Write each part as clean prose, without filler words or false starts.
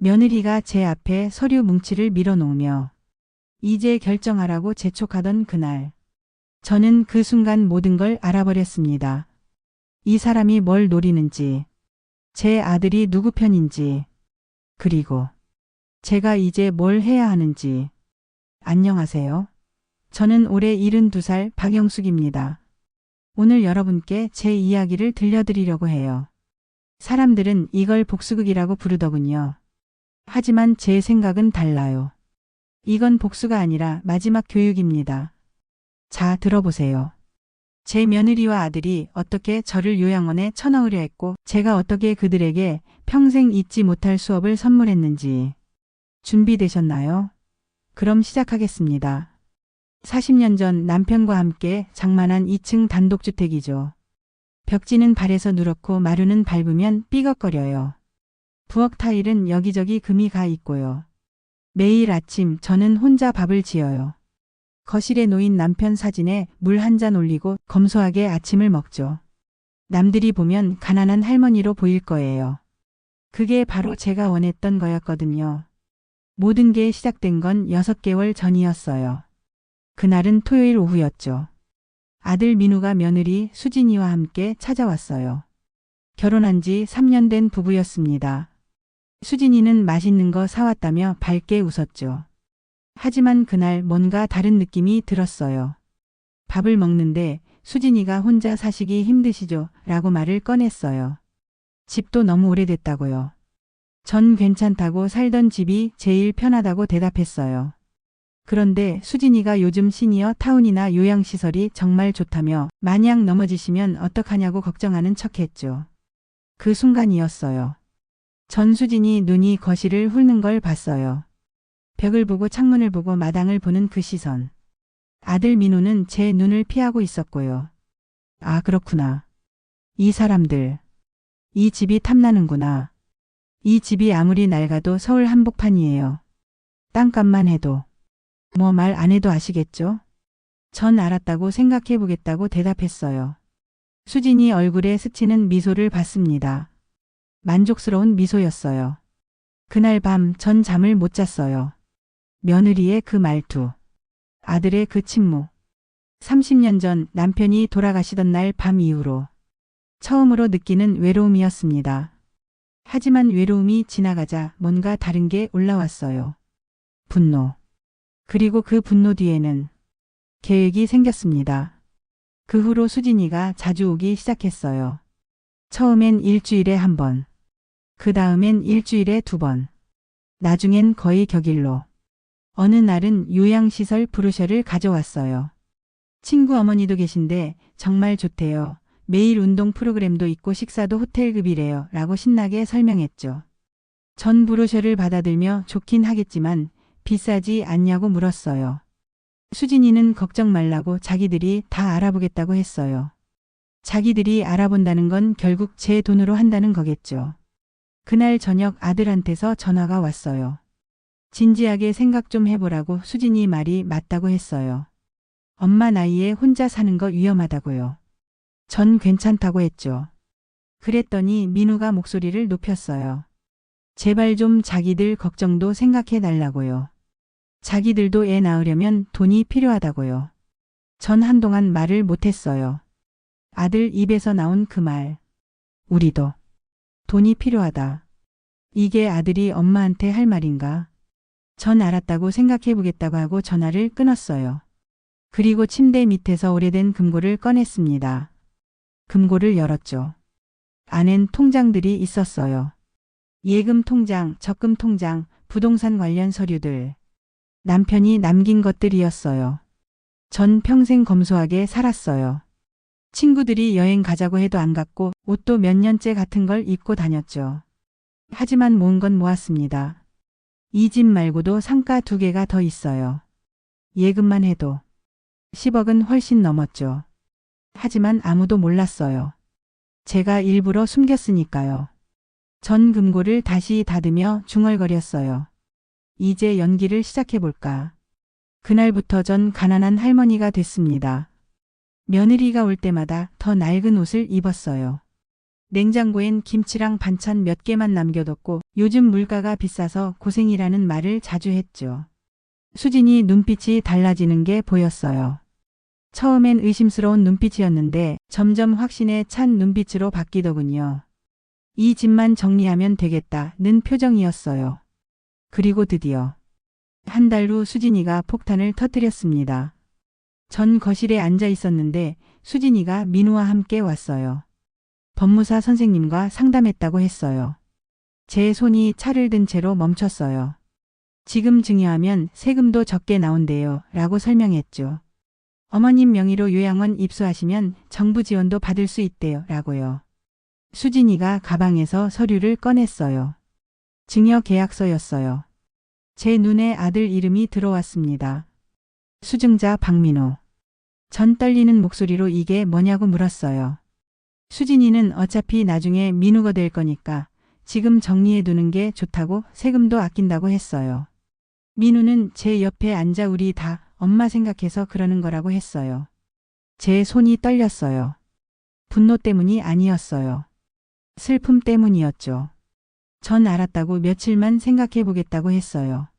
며느리가 제 앞에 서류 뭉치를 밀어놓으며 이제 결정하라고 재촉하던 그날. 저는 그 순간 모든 걸 알아버렸습니다. 이 사람이 뭘 노리는지, 제 아들이 누구 편인지, 그리고 제가 이제 뭘 해야 하는지. 안녕하세요. 저는 올해 72살 박영숙입니다. 오늘 여러분께 제 이야기를 들려드리려고 해요. 사람들은 이걸 복수극이라고 부르더군요. 하지만 제 생각은 달라요. 이건 복수가 아니라 마지막 교육입니다. 자, 들어보세요. 제 며느리와 아들이 어떻게 저를 요양원에 쳐넣으려 했고 제가 어떻게 그들에게 평생 잊지 못할 수업을 선물했는지. 준비되셨나요? 그럼 시작하겠습니다. 40년 전 남편과 함께 장만한 2층 단독주택이죠. 벽지는 발에서 누렇고 마루는 밟으면 삐걱거려요. 부엌 타일은 여기저기 금이 가 있고요. 매일 아침 저는 혼자 밥을 지어요. 거실에 놓인 남편 사진에 물 한 잔 올리고 검소하게 아침을 먹죠. 남들이 보면 가난한 할머니로 보일 거예요. 그게 바로 제가 원했던 거였거든요. 모든 게 시작된 건 6개월 전이었어요. 그날은 토요일 오후였죠. 아들 민우가 며느리 수진이와 함께 찾아왔어요. 결혼한 지 3년 된 부부였습니다. 수진이는 맛있는 거 사왔다며 밝게 웃었죠. 하지만 그날 뭔가 다른 느낌이 들었어요. 밥을 먹는데 수진이가 혼자 사시기 힘드시죠? 라고 말을 꺼냈어요. 집도 너무 오래됐다고요. 전 괜찮다고 살던 집이 제일 편하다고 대답했어요. 그런데 수진이가 요즘 시니어 타운이나 요양시설이 정말 좋다며 만약 넘어지시면 어떡하냐고 걱정하는 척했죠. 그 순간이었어요. 전수진이 눈이 거실을 훑는 걸 봤어요. 벽을 보고 창문을 보고 마당을 보는 그 시선. 아들 민우는 제 눈을 피하고 있었고요. 아, 그렇구나. 이 사람들. 이 집이 탐나는구나. 이 집이 아무리 낡아도 서울 한복판이에요. 땅값만 해도. 뭐 말 안 해도 아시겠죠? 전 알았다고 생각해 보겠다고 대답했어요. 수진이 얼굴에 스치는 미소를 봤습니다. 만족스러운 미소였어요. 그날 밤 전 잠을 못 잤어요. 며느리의 그 말투, 아들의 그 침묵. 30년 전 남편이 돌아가시던 날 밤 이후로 처음으로 느끼는 외로움이었습니다. 하지만 외로움이 지나가자 뭔가 다른 게 올라왔어요. 분노. 그리고 그 분노 뒤에는 계획이 생겼습니다. 그 후로 수진이가 자주 오기 시작했어요. 처음엔 일주일에 1번. 그 다음엔 일주일에 2번. 나중엔 거의 격일로. 어느 날은 요양시설 브로셔를 가져왔어요. 친구 어머니도 계신데 정말 좋대요. 매일 운동 프로그램도 있고 식사도 호텔급이래요. 라고 신나게 설명했죠. 전 브로셔를 받아들며 좋긴 하겠지만 비싸지 않냐고 물었어요. 수진이는 걱정 말라고 자기들이 다 알아보겠다고 했어요. 자기들이 알아본다는 건 결국 제 돈으로 한다는 거겠죠. 그날 저녁 아들한테서 전화가 왔어요. 진지하게 생각 좀 해보라고 수진이 말이 맞다고 했어요. 엄마 나이에 혼자 사는 거 위험하다고요. 전 괜찮다고 했죠. 그랬더니 민우가 목소리를 높였어요. 제발 좀 자기들 걱정도 생각해 달라고요. 자기들도 애 낳으려면 돈이 필요하다고요. 전 한동안 말을 못했어요. 아들 입에서 나온 그 말. 우리도 돈이 필요하다. 이게 아들이 엄마한테 할 말인가? 전 알았다고 생각해 보겠다고 하고 전화를 끊었어요. 그리고 침대 밑에서 오래된 금고를 꺼냈습니다. 금고를 열었죠. 안엔 통장들이 있었어요. 예금 통장, 적금 통장, 부동산 관련 서류들. 남편이 남긴 것들이었어요. 전 평생 검소하게 살았어요. 친구들이 여행 가자고 해도 안 갔고 옷도 몇 년째 같은 걸 입고 다녔죠. 하지만 모은 건 모았습니다. 이 집 말고도 상가 2개가 더 있어요. 예금만 해도 10억은 훨씬 넘었죠. 하지만 아무도 몰랐어요. 제가 일부러 숨겼으니까요. 전 금고를 다시 닫으며 중얼거렸어요. 이제 연기를 시작해볼까. 그날부터 전 가난한 할머니가 됐습니다. 며느리가 올 때마다 더 낡은 옷을 입었어요. 냉장고엔 김치랑 반찬 몇 개만 남겨뒀고 요즘 물가가 비싸서 고생이라는 말을 자주 했죠. 수진이 눈빛이 달라지는 게 보였어요. 처음엔 의심스러운 눈빛이었는데 점점 확신에 찬 눈빛으로 바뀌더군요. 이 집만 정리하면 되겠다는 표정이었어요. 그리고 드디어 한 달 후 수진이가 폭탄을 터뜨렸습니다. 전 거실에 앉아 있었는데 수진이가 민우와 함께 왔어요. 법무사 선생님과 상담했다고 했어요. 제 손이 차를 든 채로 멈췄어요. 지금 증여하면 세금도 적게 나온대요 라고 설명했죠. 어머님 명의로 요양원 입소하시면 정부 지원도 받을 수 있대요 라고요. 수진이가 가방에서 서류를 꺼냈어요. 증여 계약서였어요. 제 눈에 아들 이름이 들어왔습니다. 수증자 박민호. 전 떨리는 목소리로 이게 뭐냐고 물었어요. 수진이는 어차피 나중에 민우가 될 거니까 지금 정리해두는 게 좋다고 세금도 아낀다고 했어요. 민우는 제 옆에 앉아 우리 다 엄마 생각해서 그러는 거라고 했어요. 제 손이 떨렸어요. 분노 때문이 아니었어요. 슬픔 때문이었죠. 전 알았다고 며칠만 생각해 보겠다고 했어요.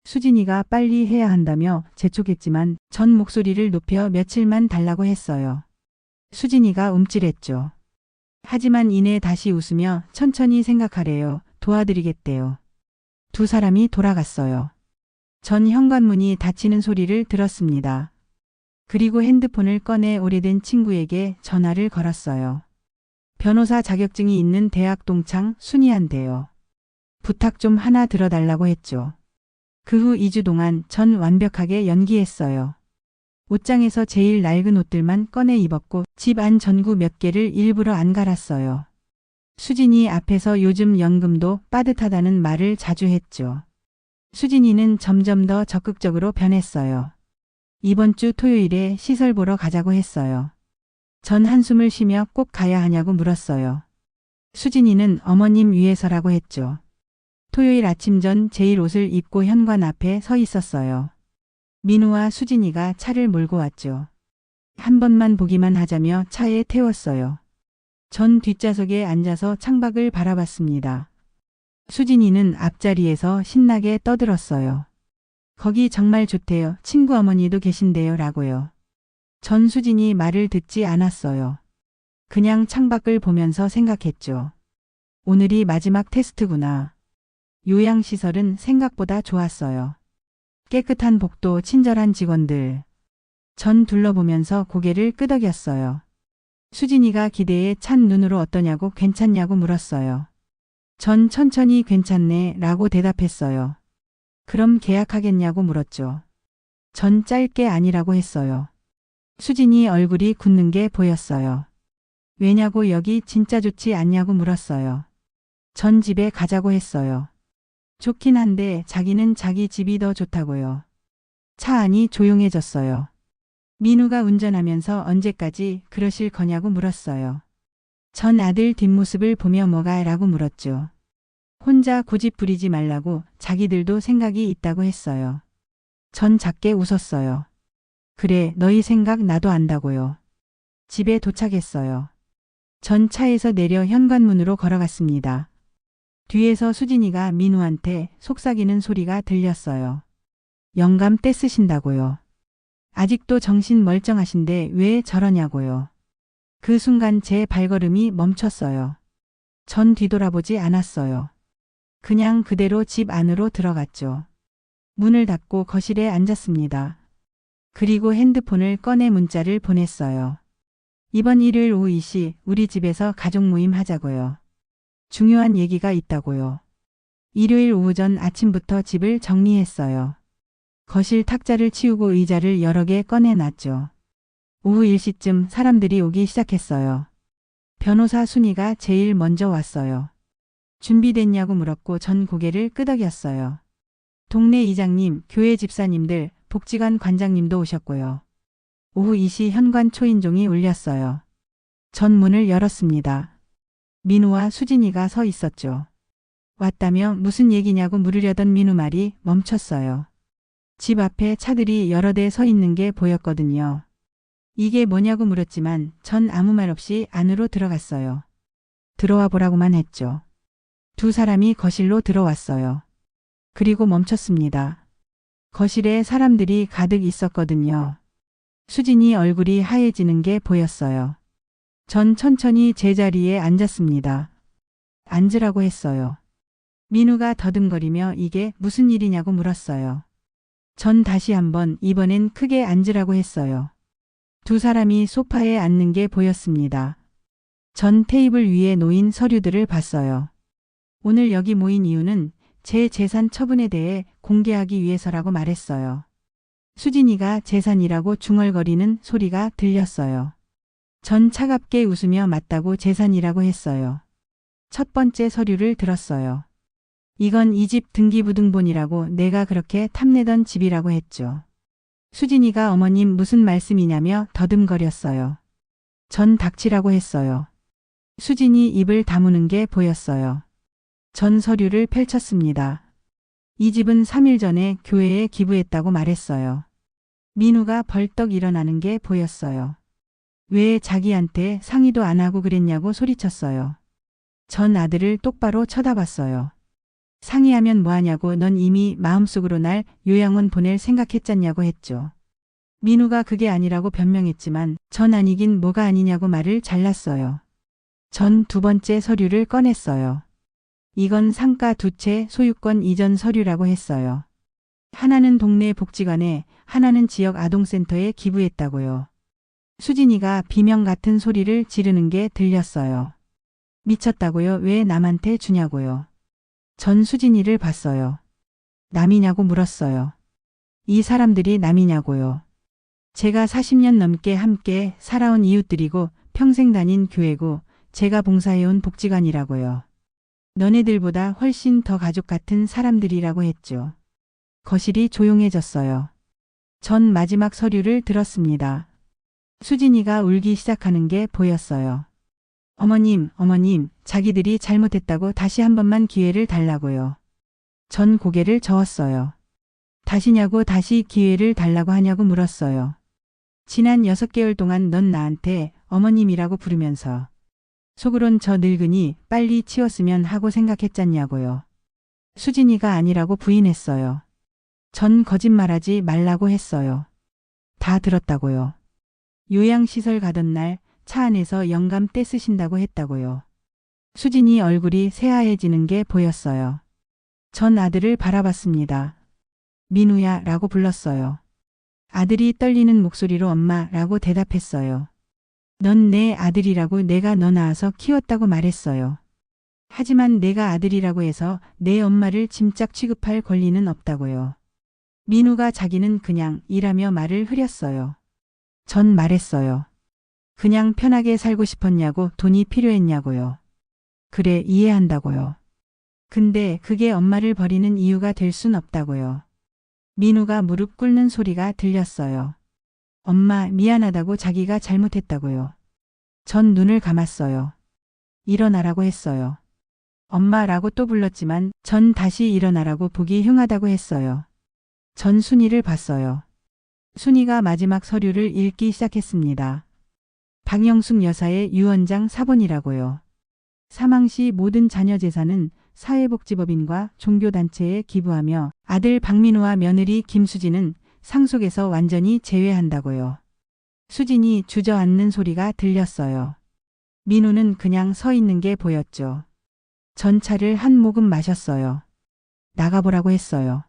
수진이가 빨리 해야 한다며 재촉했지만 전 목소리를 높여 며칠만 달라고 했어요. 수진이가 움찔했죠. 하지만 이내 다시 웃으며 천천히 생각하래요. 도와드리겠대요. 두 사람이 돌아갔어요. 전 현관문이 닫히는 소리를 들었습니다. 그리고 핸드폰을 꺼내 오래된 친구에게 전화를 걸었어요. 변호사 자격증이 있는 대학 동창 순이한테요. 부탁 좀 하나 들어달라고 했죠. 그 후 2주 동안 전 완벽하게 연기했어요. 옷장에서 제일 낡은 옷들만 꺼내 입었고 집 안 전구 몇 개를 일부러 안 갈았어요. 수진이 앞에서 요즘 연금도 빠듯하다는 말을 자주 했죠. 수진이는 점점 더 적극적으로 변했어요. 이번 주 토요일에 시설 보러 가자고 했어요. 전 한숨을 쉬며 꼭 가야 하냐고 물었어요. 수진이는 어머님 위해서라고 했죠. 토요일 아침 전 제일 옷을 입고 현관 앞에 서 있었어요. 민우와 수진이가 차를 몰고 왔죠. 한 번만 보기만 하자며 차에 태웠어요. 전 뒷좌석에 앉아서 창밖을 바라봤습니다. 수진이는 앞자리에서 신나게 떠들었어요. 거기 정말 좋대요. 친구 어머니도 계신데요 라고요. 전 수진이 말을 듣지 않았어요. 그냥 창밖을 보면서 생각했죠. 오늘이 마지막 테스트구나. 요양시설은 생각보다 좋았어요. 깨끗한 복도, 친절한 직원들. 전 둘러보면서 고개를 끄덕였어요. 수진이가 기대에 찬 눈으로 어떠냐고 괜찮냐고 물었어요. 전 천천히 괜찮네 라고 대답했어요. 그럼 계약하겠냐고 물었죠. 전 짧게 아니라고 했어요. 수진이 얼굴이 굳는 게 보였어요. 왜냐고 여기 진짜 좋지 않냐고 물었어요. 전 집에 가자고 했어요. 좋긴 한데 자기는 자기 집이 더 좋다고요. 차 안이 조용해졌어요. 민우가 운전하면서 언제까지 그러실 거냐고 물었어요. 전 아들 뒷모습을 보며 뭐가 라고 물었죠. 혼자 고집 부리지 말라고 자기들도 생각이 있다고 했어요. 전 작게 웃었어요. 그래, 너희 생각 나도 안다고요. 집에 도착했어요. 전 차에서 내려 현관문으로 걸어갔습니다. 뒤에서 수진이가 민우한테 속삭이는 소리가 들렸어요. 영감 떼쓰신다고요. 아직도 정신 멀쩡하신데 왜 저러냐고요. 그 순간 제 발걸음이 멈췄어요. 전 뒤돌아보지 않았어요. 그냥 그대로 집 안으로 들어갔죠. 문을 닫고 거실에 앉았습니다. 그리고 핸드폰을 꺼내 문자를 보냈어요. 이번 일요일 오후 2시 우리 집에서 가족 모임 하자고요. 중요한 얘기가 있다고요. 일요일 오후 전 아침부터 집을 정리했어요. 거실 탁자를 치우고 의자를 여러 개 꺼내놨죠. 오후 1시쯤 사람들이 오기 시작했어요. 변호사 순이가 제일 먼저 왔어요. 준비됐냐고 물었고 전 고개를 끄덕였어요. 동네 이장님, 교회 집사님들, 복지관 관장님도 오셨고요. 오후 2시 현관 초인종이 울렸어요. 전 문을 열었습니다. 민우와 수진이가 서 있었죠. 왔다며 무슨 얘기냐고 물으려던 민우 말이 멈췄어요. 집 앞에 차들이 여러 대 서 있는 게 보였거든요. 이게 뭐냐고 물었지만 전 아무 말 없이 안으로 들어갔어요. 들어와 보라고만 했죠. 두 사람이 거실로 들어왔어요. 그리고 멈췄습니다. 거실에 사람들이 가득 있었거든요. 수진이 얼굴이 하얘지는 게 보였어요. 전 천천히 제자리에 앉았습니다. 앉으라고 했어요. 민우가 더듬거리며 이게 무슨 일이냐고 물었어요. 전 다시 한번 이번엔 크게 앉으라고 했어요. 두 사람이 소파에 앉는 게 보였습니다. 전 테이블 위에 놓인 서류들을 봤어요. 오늘 여기 모인 이유는 제 재산 처분에 대해 공개하기 위해서라고 말했어요. 수진이가 재산이라고 중얼거리는 소리가 들렸어요. 전 차갑게 웃으며 맞다고 재산이라고 했어요. 첫 번째 서류를 들었어요. 이건 이 집 등기부등본이라고 내가 그렇게 탐내던 집이라고 했죠. 수진이가 어머님 무슨 말씀이냐며 더듬거렸어요. 전 닥치라고 했어요. 수진이 입을 다무는 게 보였어요. 전 서류를 펼쳤습니다. 이 집은 3일 전에 교회에 기부했다고 말했어요. 민우가 벌떡 일어나는 게 보였어요. 왜 자기한테 상의도 안 하고 그랬냐고 소리쳤어요. 전 아들을 똑바로 쳐다봤어요. 상의하면 뭐하냐고 넌 이미 마음속으로 날 요양원 보낼 생각했잖냐고 했죠. 민우가 그게 아니라고 변명했지만 전 아니긴 뭐가 아니냐고 말을 잘랐어요. 전 두 번째 서류를 꺼냈어요. 이건 상가 두 채 소유권 이전 서류라고 했어요. 하나는 동네 복지관에, 하나는 지역 아동센터에 기부했다고요. 수진이가 비명 같은 소리를 지르는 게 들렸어요. 미쳤다고요? 왜 남한테 주냐고요. 전 수진이를 봤어요. 남이냐고 물었어요. 이 사람들이 남이냐고요. 제가 40년 넘게 함께 살아온 이웃들이고 평생 다닌 교회고 제가 봉사해온 복지관이라고요. 너네들보다 훨씬 더 가족 같은 사람들이라고 했죠. 거실이 조용해졌어요. 전 마지막 서류를 들었습니다. 수진이가 울기 시작하는 게 보였어요. 어머님, 자기들이 잘못했다고 다시 한 번만 기회를 달라고요. 전 고개를 저었어요. 다시냐고 다시 기회를 달라고 하냐고 물었어요. 지난 6개월 동안 넌 나한테 어머님이라고 부르면서 속으론 저 늙은이 빨리 치웠으면 하고 생각했잖냐고요. 수진이가 아니라고 부인했어요. 전 거짓말하지 말라고 했어요. 다 들었다고요. 요양시설 가던 날 차 안에서 영감 떼쓰신다고 했다고요. 수진이 얼굴이 새하얘지는 게 보였어요. 전 아들을 바라봤습니다. 민우야 라고 불렀어요. 아들이 떨리는 목소리로 엄마라고 대답했어요. 넌 내 아들이라고 내가 너 낳아서 키웠다고 말했어요. 하지만 내가 아들이라고 해서 내 엄마를 짐짝 취급할 권리는 없다고요. 민우가 자기는 그냥 일하며 말을 흐렸어요. 전 말했어요. 그냥 편하게 살고 싶었냐고 돈이 필요했냐고요. 그래 이해한다고요. 근데 그게 엄마를 버리는 이유가 될 순 없다고요. 민우가 무릎 꿇는 소리가 들렸어요. 엄마 미안하다고 자기가 잘못했다고요. 전 눈을 감았어요. 일어나라고 했어요. 엄마라고 또 불렀지만 전 다시 일어나라고 보기 흉하다고 했어요. 전 순이를 봤어요. 순이가 마지막 서류를 읽기 시작했습니다. 박영숙 여사의 유언장 사본이라고요. 사망 시 모든 자녀 재산은 사회복지법인과 종교단체에 기부하며 아들 박민우와 며느리 김수진은 상속에서 완전히 제외한다고요. 수진이 주저앉는 소리가 들렸어요. 민우는 그냥 서 있는 게 보였죠. 전 차를 한 모금 마셨어요. 나가보라고 했어요.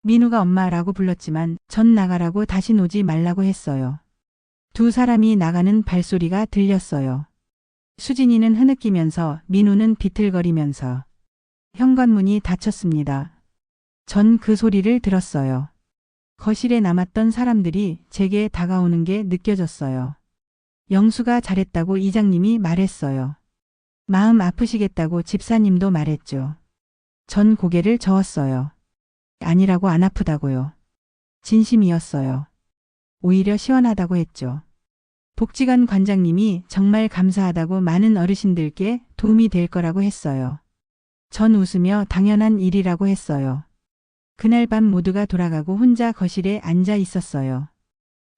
민우가 엄마라고 불렀지만 전 나가라고 다신 오지 말라고 했어요. 두 사람이 나가는 발소리가 들렸어요. 수진이는 흐느끼면서 민우는 비틀거리면서 현관문이 닫혔습니다. 전 그 소리를 들었어요. 거실에 남았던 사람들이 제게 다가오는 게 느껴졌어요. 영수가 잘했다고 이장님이 말했어요. 마음 아프시겠다고 집사님도 말했죠. 전 고개를 저었어요. 아니라고 안 아프다고요. 진심이었어요. 오히려 시원하다고 했죠. 복지관 관장님이 정말 감사하다고 많은 어르신들께 도움이 될 거라고 했어요. 전 웃으며 당연한 일이라고 했어요. 그날 밤 모두가 돌아가고 혼자 거실에 앉아 있었어요.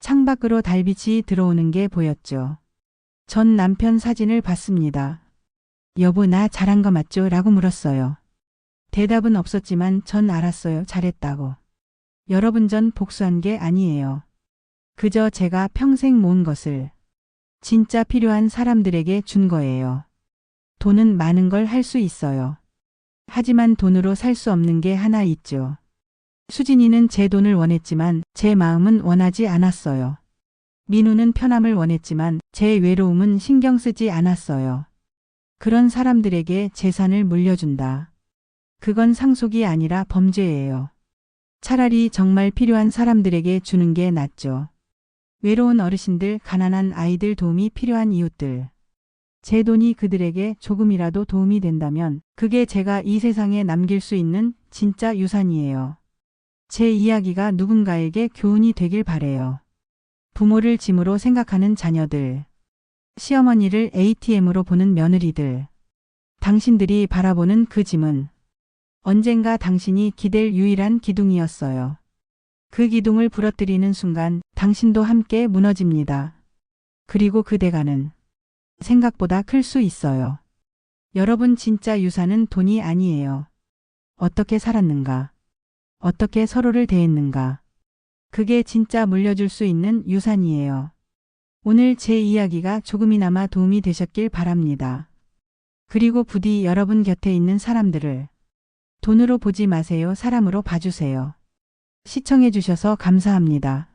창밖으로 달빛이 들어오는 게 보였죠. 전 남편 사진을 봤습니다. 여보, 나 잘한 거 맞죠? 라고 물었어요. 대답은 없었지만 전 알았어요. 잘했다고. 여러분, 전 복수한 게 아니에요. 그저 제가 평생 모은 것을 진짜 필요한 사람들에게 준 거예요. 돈은 많은 걸 할 수 있어요. 하지만 돈으로 살 수 없는 게 하나 있죠. 수진이는 제 돈을 원했지만 제 마음은 원하지 않았어요. 민우는 편함을 원했지만 제 외로움은 신경 쓰지 않았어요. 그런 사람들에게 재산을 물려준다. 그건 상속이 아니라 범죄예요. 차라리 정말 필요한 사람들에게 주는 게 낫죠. 외로운 어르신들, 가난한 아이들, 도움이 필요한 이웃들. 제 돈이 그들에게 조금이라도 도움이 된다면 그게 제가 이 세상에 남길 수 있는 진짜 유산이에요. 제 이야기가 누군가에게 교훈이 되길 바래요. 부모를 짐으로 생각하는 자녀들. 시어머니를 ATM으로 보는 며느리들. 당신들이 바라보는 그 짐은 언젠가 당신이 기댈 유일한 기둥이었어요. 그 기둥을 부러뜨리는 순간 당신도 함께 무너집니다. 그리고 그 대가는 생각보다 클 수 있어요. 여러분, 진짜 유산은 돈이 아니에요. 어떻게 살았는가? 어떻게 서로를 대했는가? 그게 진짜 물려줄 수 있는 유산이에요. 오늘 제 이야기가 조금이나마 도움이 되셨길 바랍니다. 그리고 부디 여러분 곁에 있는 사람들을 돈으로 보지 마세요. 사람으로 봐주세요. 시청해 주셔서 감사합니다.